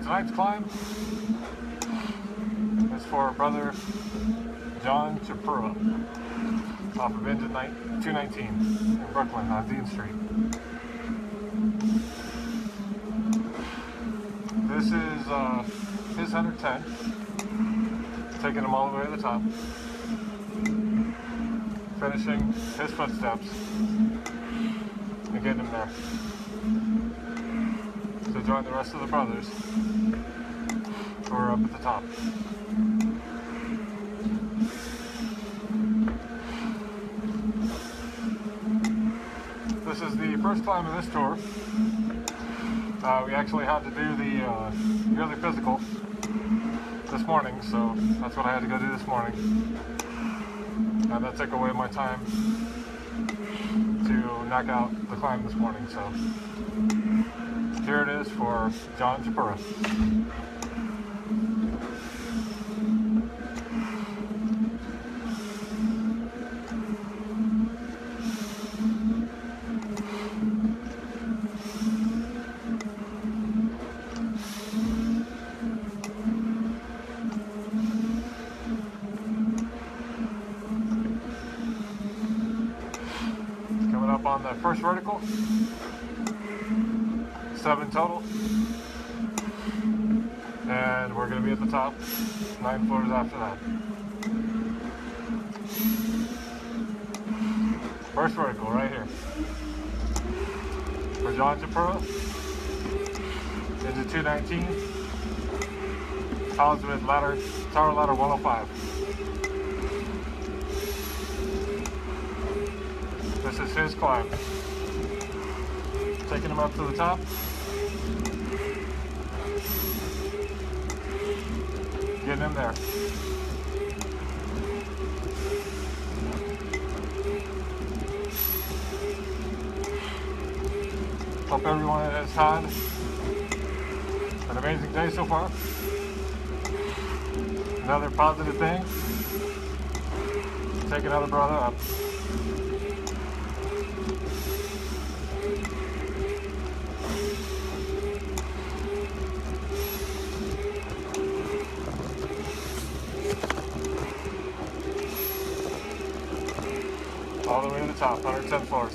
tonight's climb is for brother John Chipura off of E219 in Brooklyn on Dean Street. This is his 110, taking him all the way to the top, finishing his footsteps and getting him there. So join the rest of the brothers who are up at the top. This is the first climb of this tour. We actually had to do the yearly physical this morning, so that's what I had to go do this morning. And that took away my time to knock out the climb this morning, so here it is for John Chipura. Coming up on the first vertical, 7 total, and we're going to be at the top 9 floors after that. First vertical right here for John Chipura into 219, Holliswood ladder, tower ladder 105. This is his climb. Taking him up to the top. Getting him there. Hope everyone has had an amazing day so far. Another positive thing. Take another brother up. All the way to the top, 110 floors.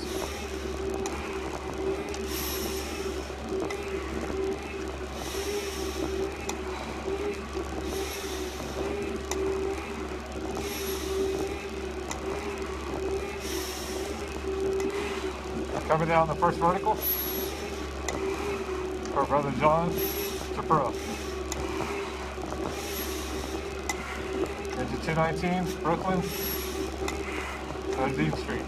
Coming down the first vertical for brother John Chipura. Into 219, Brooklyn, on Dean Street.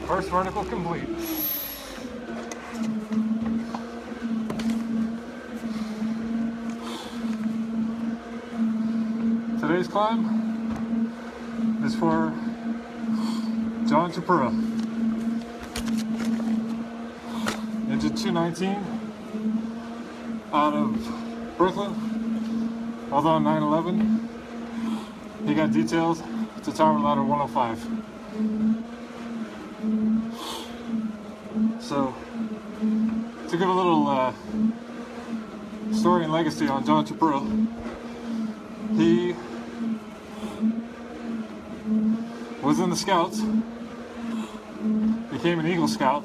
First vertical complete. Today's climb is for John Chipura into 219 out of Brooklyn, although on 9/11 he got details to tower ladder 105. So, to give a little story and legacy on John Chipura, he was in the Scouts, became an Eagle Scout,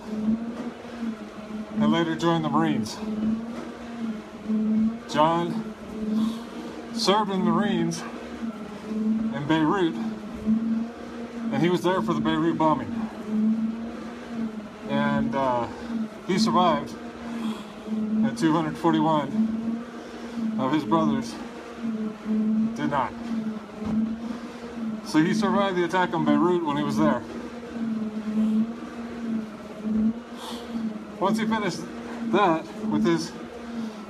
and later joined the Marines. John served in the Marines in Beirut, and he was there for the Beirut bombing. And he survived, and 241 of his brothers did not. So he survived the attack on Beirut when he was there. Once he finished that with his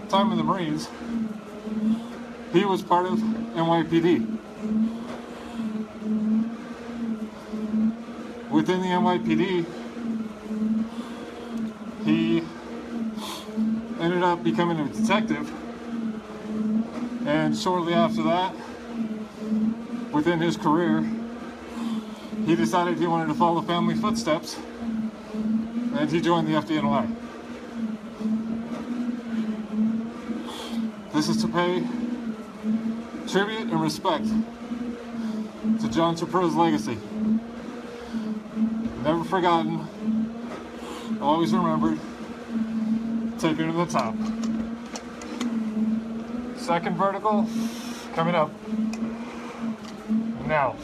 time in the Marines, he was part of NYPD. Within the NYPD, he ended up becoming a detective, and shortly after that, within his career, he decided he wanted to follow family footsteps, and he joined the FDNY. This is to pay tribute and respect to John Chipura's legacy. Never forgotten, always remembered, taken to the top. Second vertical coming up now.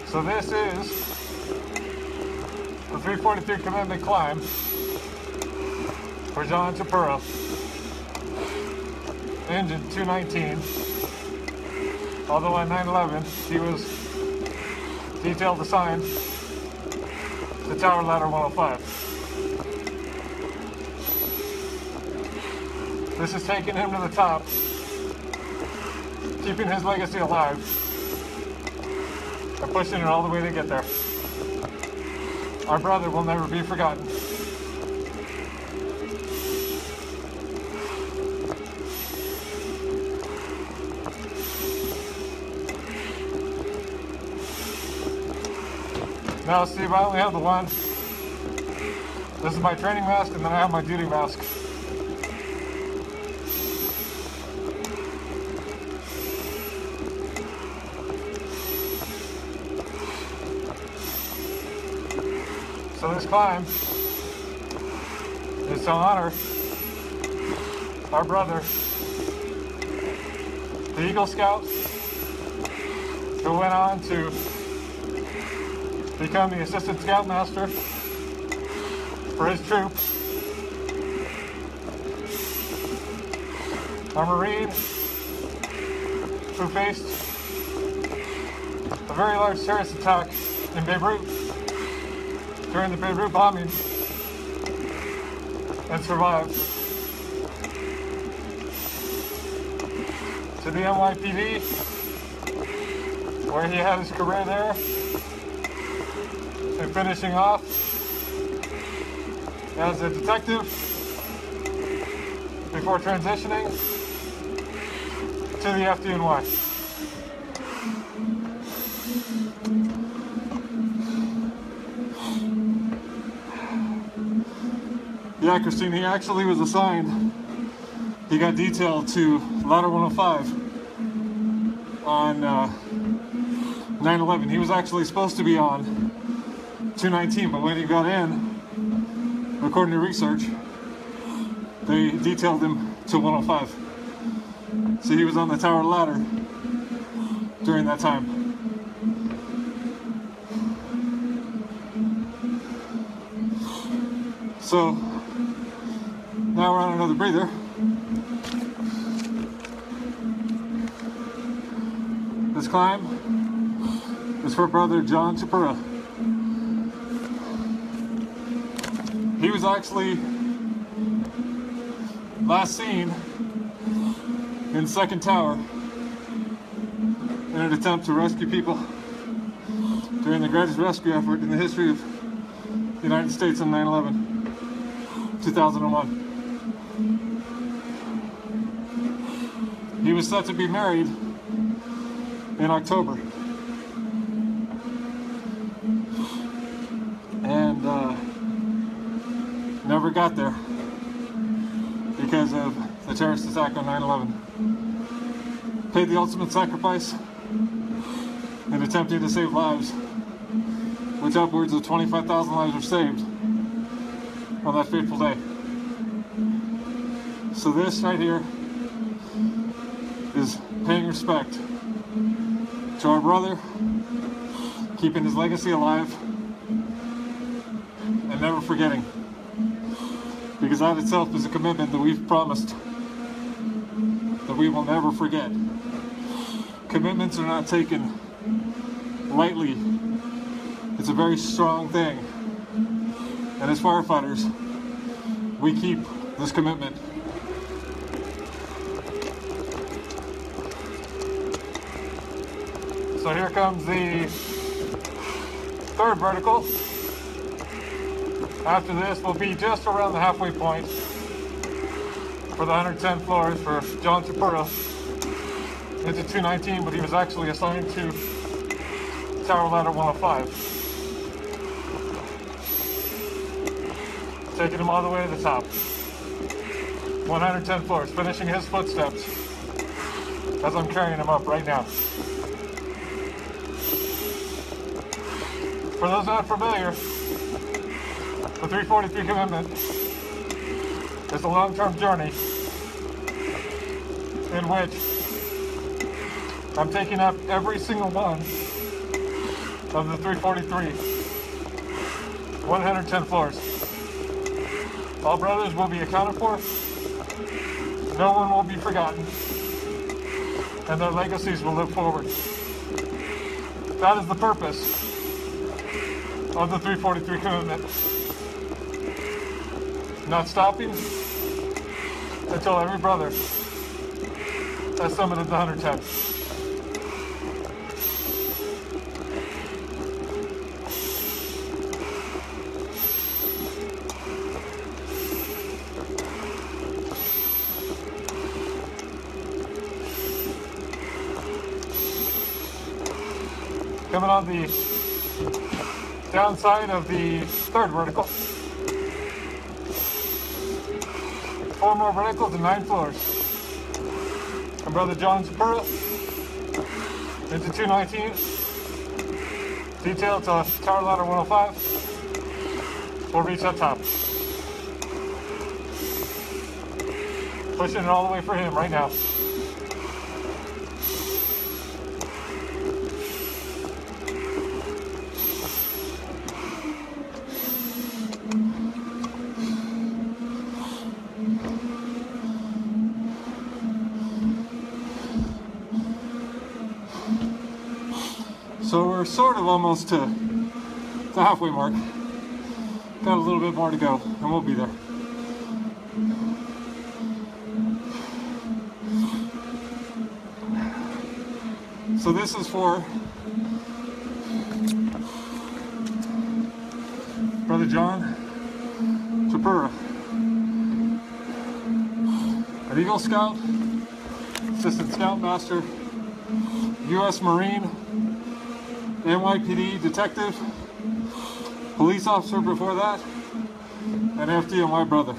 So this is the 343 commitment climb for John Chipura, engine 219. Although on 9/11 he was detailed assigned to Tower Ladder 105. This is taking him to the top, keeping his legacy alive, and pushing it all the way to get there. Our brother will never be forgotten. Now Steve, I only have the one. This is my training mask, and then I have my duty mask. So this climb is to honor our brother, the Eagle Scout, who went on to become the Assistant Scoutmaster for his troop. Our Marine who faced a very large terrorist attack in Beirut during the Beirut bombing and survived. To the NYPD, where he had his career there, and finishing off as a detective before transitioning to the FDNY. Yeah, Christine, he actually was assigned, he got detailed to Ladder 105 on 9/11. He was actually supposed to be on 219, but when he got in, according to research, they detailed him to 105. So he was on the tower ladder during that time. So now we're on another breather. This climb is for brother John Chipura. He was actually last seen in Second Tower in an attempt to rescue people during the greatest rescue effort in the history of the United States on 9/11, 2001. He was set to be married in October. And never got there because of the terrorist attack on 9/11. Paid the ultimate sacrifice in attempting to save lives, which upwards of 25,000 lives were saved on that fateful day. So this right here is paying respect to our brother, keeping his legacy alive, and never forgetting. Because that itself is a commitment that we've promised that we will never forget. Commitments are not taken lightly. It's a very strong thing. And as firefighters, we keep this commitment. So here comes the third vertical. After this, we'll be just around the halfway point for the 110 floors for John Chipura into 219, but he was actually assigned to tower ladder 105. Taking him all the way to the top. 110 floors, finishing his footsteps as I'm carrying him up right now. For those not familiar, the 343 commitment is a long-term journey in which I'm taking up every single one of the 343, 110 floors. All brothers will be accounted for, no one will be forgotten, and their legacies will live forward. That is the purpose of the 343 commitment. Not stopping until every brother has summited the 110. Coming on the downside of the third vertical. 4 more verticals and 9 floors. And Brother John Chipura into 219. Detail to tower ladder 105. We'll reach that top. Pushing it all the way for him right now. So we're sort of almost to the halfway mark. Got a little bit more to go, and we'll be there. So this is for Brother John Chipura, an Eagle Scout, Assistant Scoutmaster, U.S. Marine, NYPD detective, police officer before that, and FDNY brother.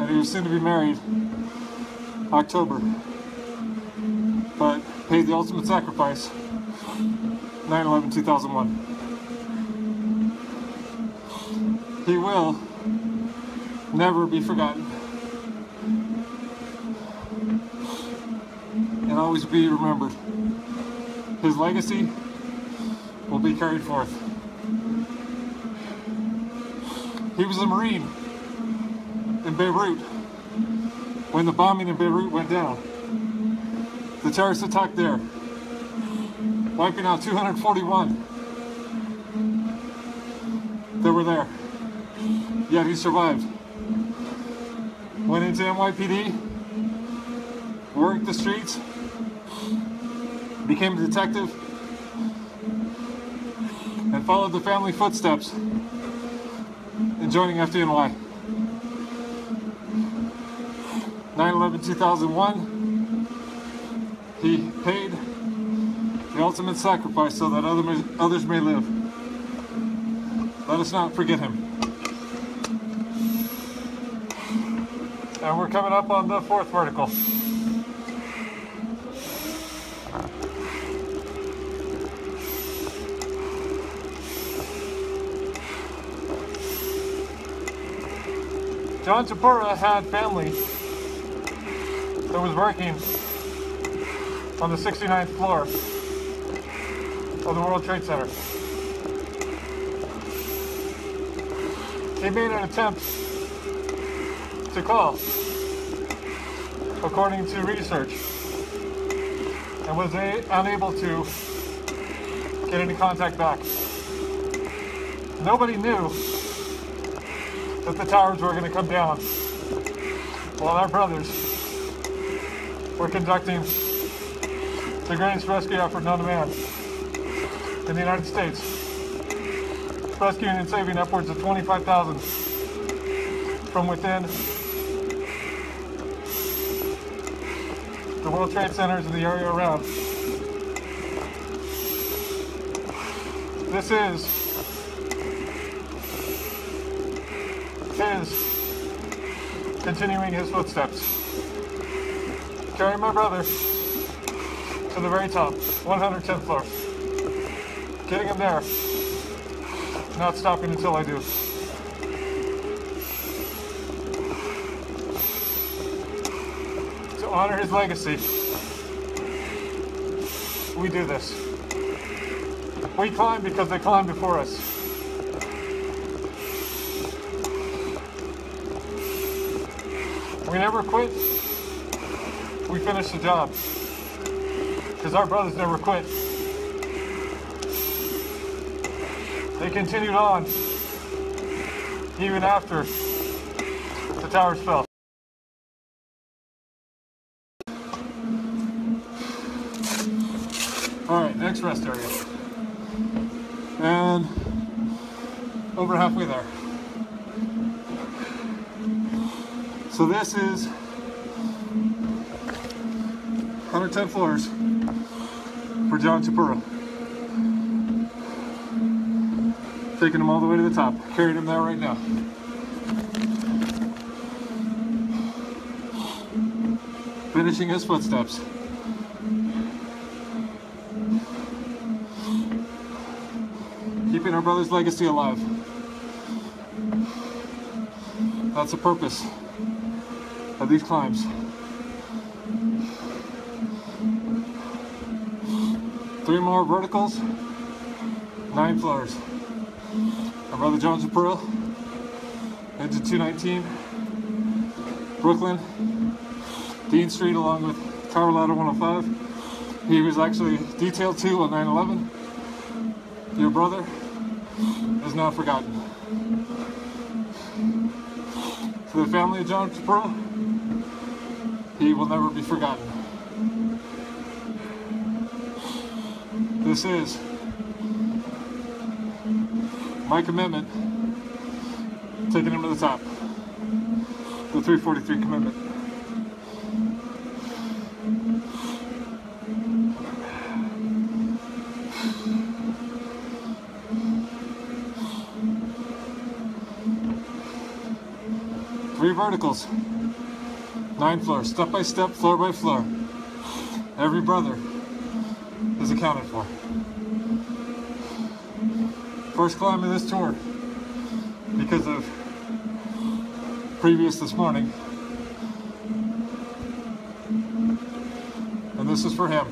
And he was soon to be married October, but paid the ultimate sacrifice 9/11/2001. He will never be forgotten and always be remembered. His legacy will be carried forth. He was a Marine in Beirut when the bombing in Beirut went down. The terrorist attack there, wiping out 241 that were there. Yet he survived. Went into NYPD, worked the streets, became a detective, and followed the family footsteps in joining FDNY. 9/11/2001, he paid the ultimate sacrifice so that others may live. Let us not forget him. And we're coming up on the fourth vertical. John Chipura had family that was working on the 69th floor of the World Trade Center. He made an attempt to call, according to research, and was unable to get any contact back. Nobody knew that the towers were going to come down while our brothers were conducting the greatest rescue effort known to man in the United States, rescuing and saving upwards of 25,000 from within the World Trade Centers in the area around. This is continuing his footsteps, carrying my brother to the very top, 110th floor, getting him there, not stopping until I do. To honor his legacy, we do this. We climb because they climbed before us. We never quit. We finish the job. Because our brothers never quit. They continued on even after the towers fell. Alright, next rest area. And over halfway there. So this is 110 floors for John Chipura. Taking him all the way to the top, carrying him there right now. Finishing his footsteps. Keeping our brother's legacy alive. That's the purpose of these climbs. 3 more verticals, 9 floors. Our brother John Chipura, into 219, Brooklyn, Dean Street, along with Tower Ladder 105. He was actually detailed 2 on 9/11. Your brother is not forgotten. For the family of John Chipura, he will never be forgotten. This is my commitment, taking him to the top. The 343 commitment. Three verticals, 9 floors, step by step, floor by floor. Every brother is accounted for. First climb of this tour, because of previous this morning. And this is for him.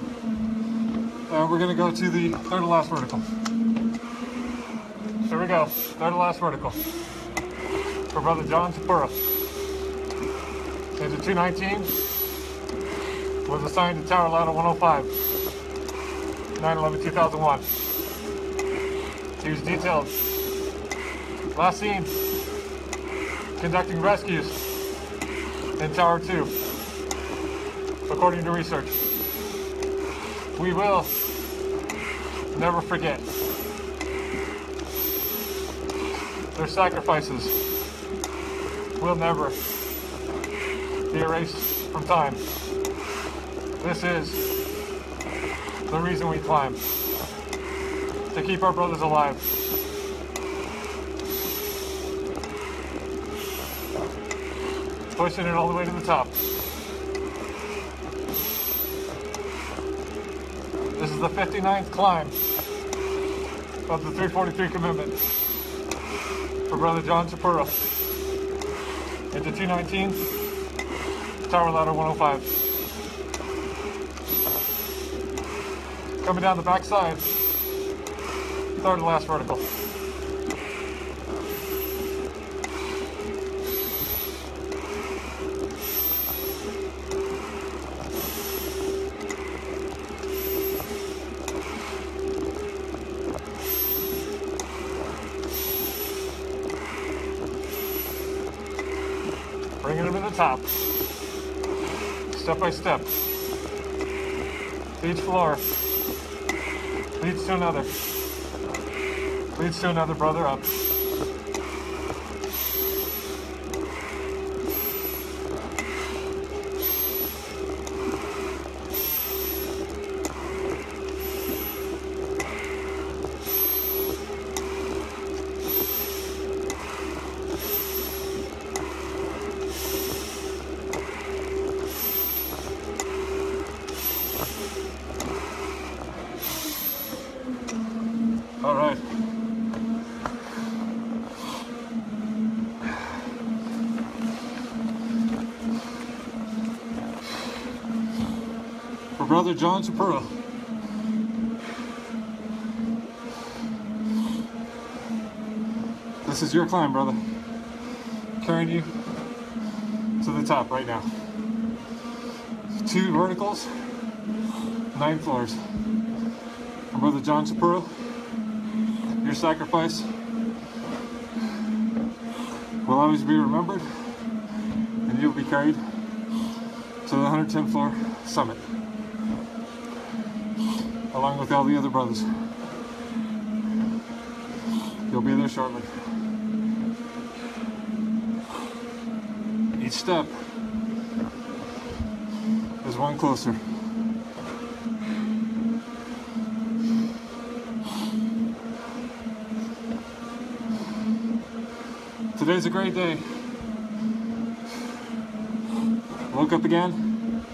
We're going to go to the third to last vertical. Here we go, third to last vertical. For brother John Chipura. Into 219, was assigned to Tower Ladder 105, 9/11/2001. He was detailed, last seen, conducting rescues in Tower 2, according to research. We will never forget their sacrifices. Will never be erased from time. This is the reason we climb, to keep our brothers alive. Pushing it all the way to the top. This is the 59th climb of the 343 commitment for brother John Chipura. Into 219, Tower Ladder 105. Coming down the back side, third to last vertical. top. Step by step. Each floor leads to another. Leads to another brother up. All right. For Brother John Chipura. This is your climb, brother. Carrying you to the top right now. 2 verticals, 9 floors. For Brother John Chipura, your sacrifice will always be remembered, and you'll be carried to the 110th floor summit, along with all the other brothers. You'll be there shortly. Each step is one closer. Today's a great day. Woke up again.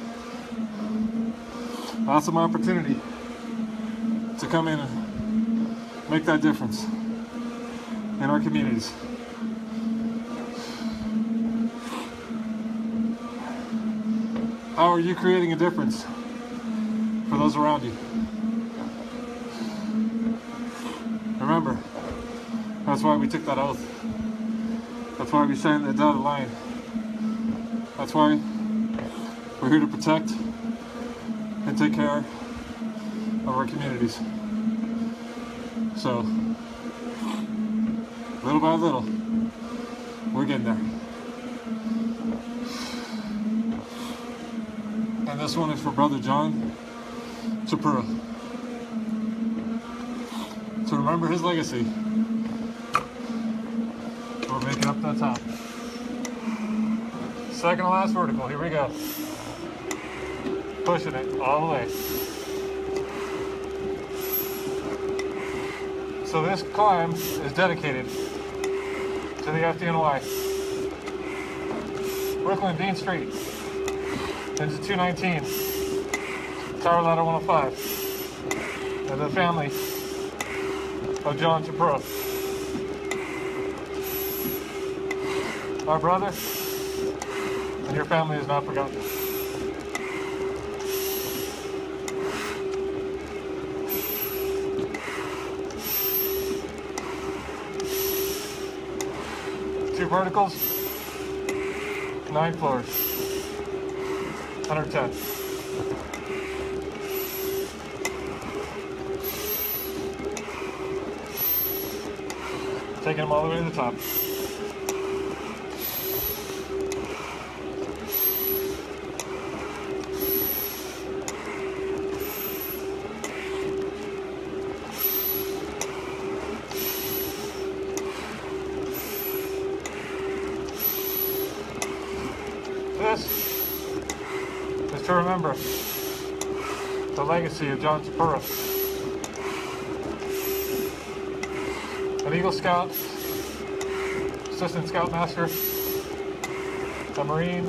Awesome opportunity to come in and make that difference in our communities. How are you creating a difference for those around you? Remember, that's why we took that oath. That's why we signed that dotted line. That's why we're here to protect and take care of our communities. So, little by little, we're getting there. And this one is for Brother John Chipura. To remember his legacy. We're making up that top. Second to last vertical, here we go. Pushing it all the way. So this climb is dedicated to the FDNY. Brooklyn Dean Street into 219, Tower Ladder 105, and the family of John Chipura. Our brother and your family is not forgotten. Two verticals, 9 floors, 110. Taking them all the way to the top. This is to remember the legacy of John Chipura, an Eagle Scout, Assistant Scoutmaster, a Marine,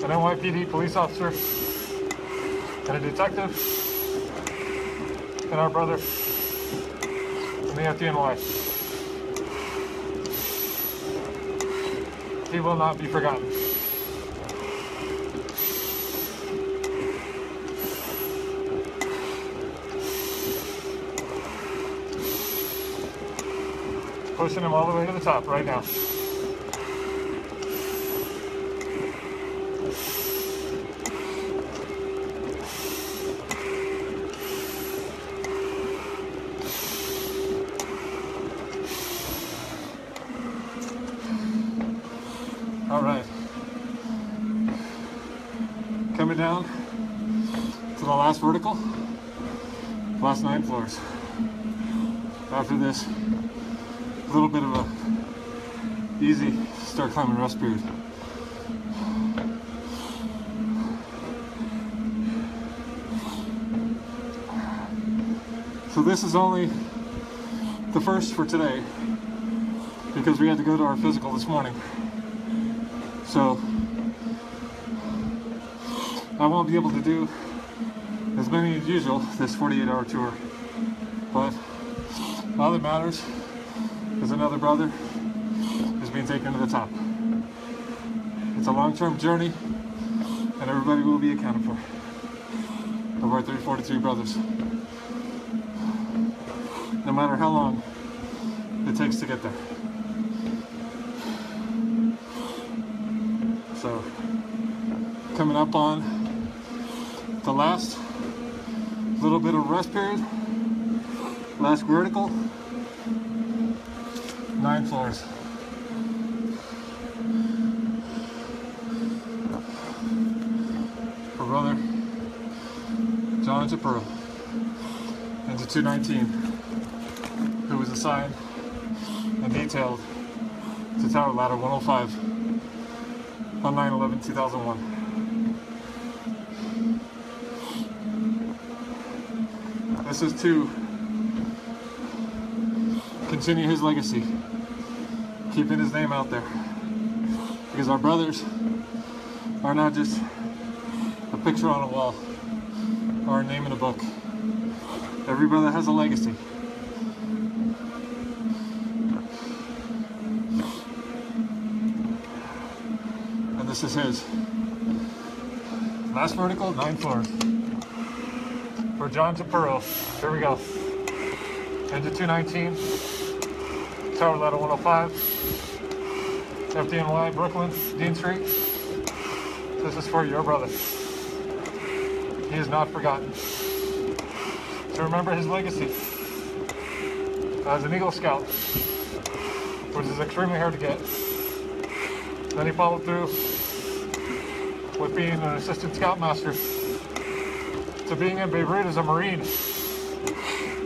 an NYPD police officer, and a detective, and our brother in the FDNY. He will not be forgotten. Pushing him all the way to the top right now. All right. Coming down to the last vertical, last 9 floors. After this, a little bit of a easy start climbing rest period. So this is only the first for today because we had to go to our physical this morning. So I won't be able to do as many as usual this 48-hour tour, but all that matters is another brother is being taken to the top. It's a long-term journey, and everybody will be accounted for of our 343 brothers, no matter how long it takes to get there. So, coming up on the last little bit of rest period, last vertical, 9 floors. For brother John Chipura and the 219, who was assigned and detailed to Tower Ladder 105 on 9/11/2001. This is to continue his legacy, keeping his name out there, because our brothers are not just a picture on a wall or a name in a book. Every brother has a legacy. And this is his. Last vertical, 9 floors. For John Chipura. Here we go. Engine 219, Tower Ladder 105, FDNY, Brooklyn, Dean Street. This is for your brother. He is not forgotten. To remember his legacy as an Eagle Scout, which is extremely hard to get. Then he followed through with being an assistant scoutmaster, to being in Beirut as a Marine,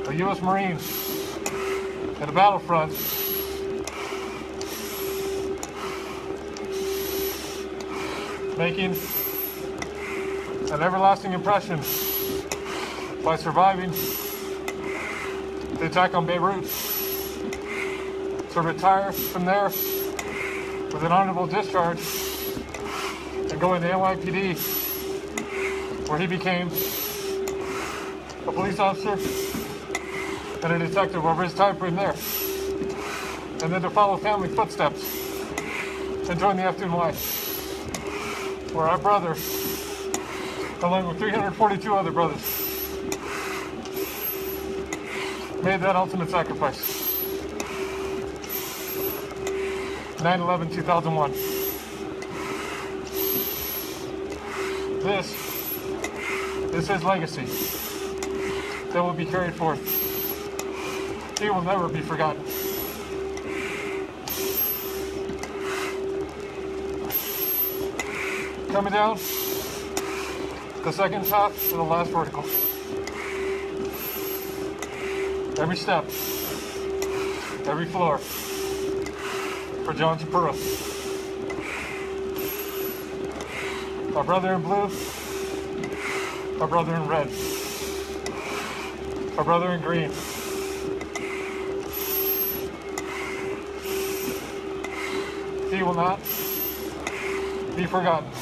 a U.S. Marine, in the battlefront, making an everlasting impression by surviving the attack on Beirut, to retire from there with an honorable discharge and going to NYPD, where he became a police officer and a detective over his time frame there, and then to follow family footsteps and join the FDNY, where our brother, along with 342 other brothers, made that ultimate sacrifice. 9/11/2001. This is his legacy that will be carried forth. He will never be forgotten. Coming down the second top to the last vertical. Every step, every floor, for John Chipura. Our brother in blue, our brother in red, our brother in green. He will not be forgotten.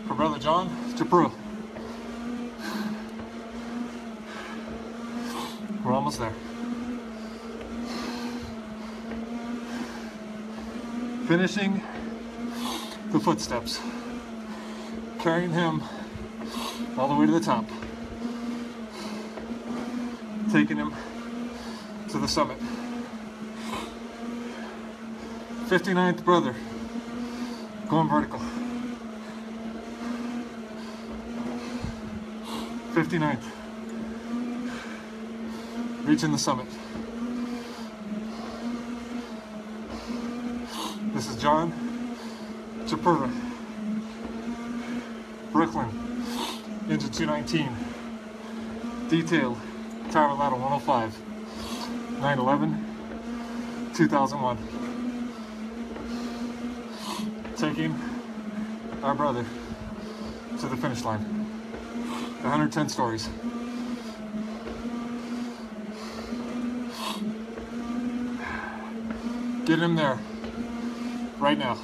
For Brother John Chipura. We're almost there. Finishing the footsteps, carrying him all the way to the top. taking him to the summit. 59th brother, going vertical. 59th, reaching the summit. This is John, Chipura, Brooklyn, engine 219, detailed, tower ladder 105, 9/11/2001. Taking our brother to the finish line. 110 stories. Get him there right now.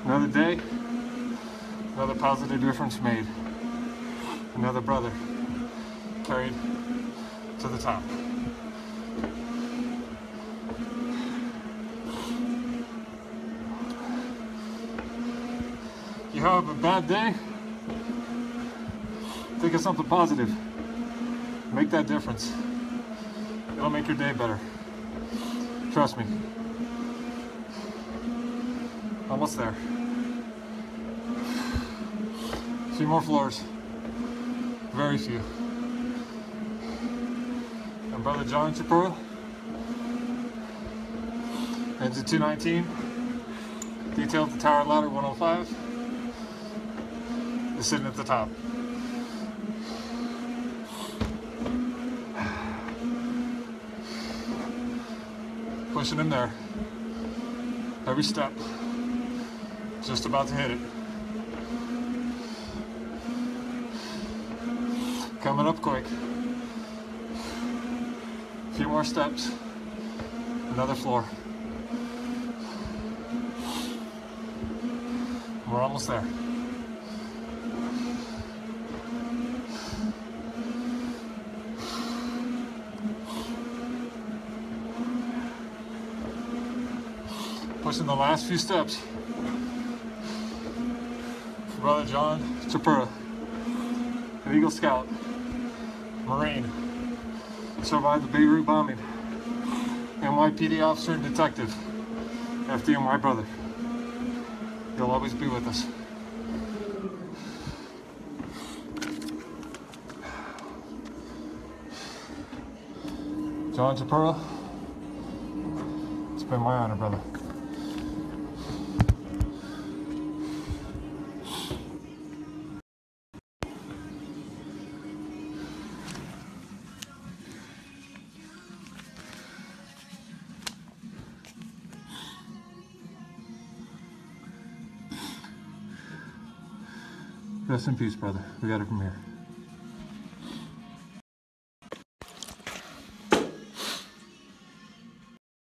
Another day, another positive difference made. Another brother carried to the top. You have a bad day? Think of something positive. Make that difference. It'll make your day better. Trust me. Almost there. A few more floors. Very few. And brother John Chipura, engine 219, detailed the tower ladder 105, is sitting at the top. Pushing him there. Every step. Just about to hit it. Coming up quick. A few more steps. Another floor. We're almost there. Pushing the last few steps. Brother John Chipura, an Eagle Scout, Marine, survived the Beirut bombing, NYPD officer and detective, FDNY brother. You'll always be with us. John Chipura, it's been my honor, brother. Rest in peace, brother. We got it from here.